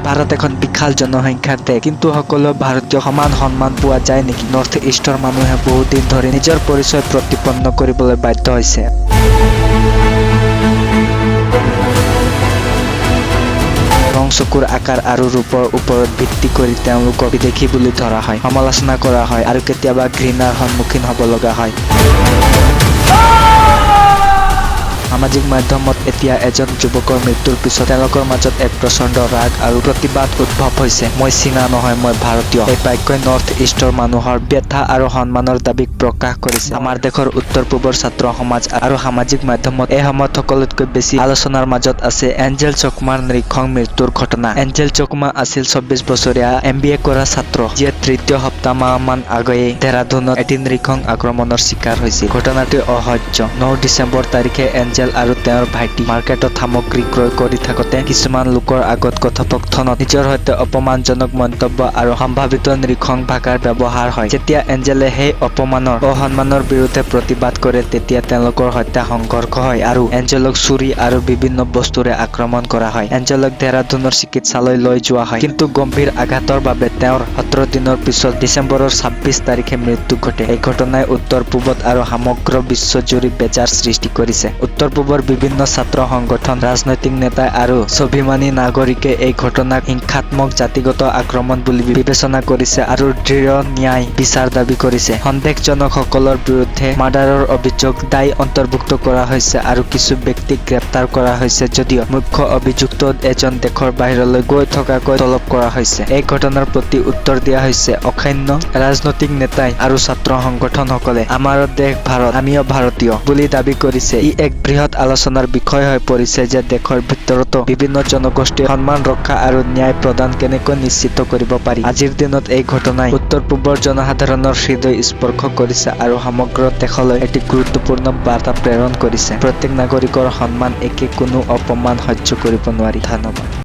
ভাৰত এখন বিশাল জনসংখ্যাৰ দেশ, কিন্তু সকলো ভাৰতীয় সমান সন্মান পোৱা যায় নেকি? নৰ্থ ইষ্টৰ মানুহে বহুত দিন ধৰি নিজৰ পৰিচয় প্ৰতিপন্ন কৰিবলৈ বাধ্য হৈছে। ৰং, চকুৰ আকাৰ আৰু ৰূপৰ ওপৰত ভিত্তি কৰি তেওঁলোকক বিদেশী বুলি ধৰা হয়, সমালোচনা কৰা হয় আৰু কেতিয়াবা ঘৃণাৰ সন্মুখীন হ'ব লগা হয়। সামাজিক মাধ্যমত এতিয়া এজন যুৱকৰ মৃত্যুৰ পিছত তেওঁলোকৰ মাজত এক প্ৰচণ্ড ৰাগ আৰু প্ৰতিবাদ উদ্ভৱ হৈছে। মই চীনা নহয়, মই ভাৰতীয়। এই বাক্যই নৰ্থ ইষ্টৰ মানুহৰ ব্যথা আৰু সন্মানৰ দাবীক প্ৰকাশ কৰিছে। আমাৰ দেশৰ উত্তৰ পূবৰ ছাত্ৰ সমাজ আৰু সামাজিক মাধ্যমত এই সময়ত সকলোতকৈ বেছি আলোচনাৰ মাজত আছে এঞ্জেল চকমাৰ নৃশংস মৃত্যুৰ ঘটনা। এঞ্জেল চকমা আছিল 24 বছৰীয়া MBA কৰা ছাত্ৰ, যিয়ে তৃতীয় সপ্তাহমান আগেয়ে দেহৰাদুনত এটি নৃশংস আক্ৰমণৰ চিকাৰ হৈছিল। ঘটনাটো অসহ্য। 9 ডিচেম্বৰ তাৰিখে এঞ্জেল আৰু তেওঁৰ ভাইটি মাৰ্কেটত সামগ্ৰী ক্ৰয় কৰি থাকোতে কিছুমান লোকৰ আগত কথোপকথনত নিজৰ সৈতে অপমানজনক মন্তব্য আৰু সম্ভাৱিত নৃশংস ভাষাৰ ব্যৱহাৰ হয়। যেতিয়া এঞ্জেলে সেই অপমানৰ অসন্মানৰ বিৰুদ্ধে প্ৰতিবাদ কৰে, তেতিয়া তেওঁলোকৰ সৈতে সংঘৰ্ষ হয় আৰু এঞ্জেলক ছুৰী আৰু বিভিন্ন বস্তুৰে আক্ৰমণ কৰা হয়। এঞ্জেলক দেহৰাদুনৰ চিকিৎসালয় লৈ যোৱা হয়, কিন্তু গম্ভীৰ আঘাতৰ বাবে তেওঁৰ 17 দিনৰ পিছত ডিচেম্বৰৰ 26 তাৰিখে মৃত্যু ঘটে। এই ঘটনাই উত্তৰ পূবত আৰু সমগ্ৰ বিশ্বজুৰি বেজাৰ সৃষ্টি কৰিছে। উত্তৰ পূবৰ বিভিন্ন ছাত্ৰ সংগঠন, ৰাজনৈতিক নেতা আৰু স্বাভিমানী নাগৰিকে এই ঘটনাক হিংসাত্মক জাতিগত আক্ৰমণ বুলি বিবেচনা কৰিছে আৰু দৃঢ় ন্যায় বিচাৰ দাবী কৰিছে। সন্দেহজনকসকলৰ বিৰুদ্ধে মাৰ্ডাৰৰ অভিযোগ দায় অন্তৰ্ভুক্ত কৰা হৈছে আৰু কিছু ব্যক্তিক গ্ৰেপ্তাৰ কৰা হৈছে যদিও মুখ্য অভিযুক্ত এজন দেশৰ বাহিৰলৈ গৈ থকাকৈ তলব কৰা হৈছে। এই ঘটনাৰ প্ৰতি উত্তৰ দিয়া হৈছে অসংখ্য ৰাজনৈতিক নেতাই আৰু ছাত্ৰ সংগঠনসকলে আমাৰ দেশ ভাৰত, আমিও ভাৰতীয় বুলি দাবী কৰিছে। ই এক বৃহৎ আলোচনাৰ বিষয় হৈ পৰিছে যে দেশৰ ভিতৰতো বিভিন্ন জনগোষ্ঠীৰ সন্মান ৰক্ষা আৰু ন্যায় প্ৰদান কেনেকৈ নিশ্চিত কৰিব পাৰি। আজিৰ দিনত এই ঘটনাই উত্তৰ পূবৰ জনসাধাৰণৰ হৃদয় স্পৰ্শ কৰিছে আৰু সমগ্ৰ দেশলৈ এটি গুৰুত্বপূৰ্ণ বাৰ্তা প্ৰেৰণ কৰিছে। প্ৰত্যেক নাগৰিকৰ সন্মান একে, কোনো অপমান সহ্য কৰিব নোৱাৰি। ধন্যবাদ।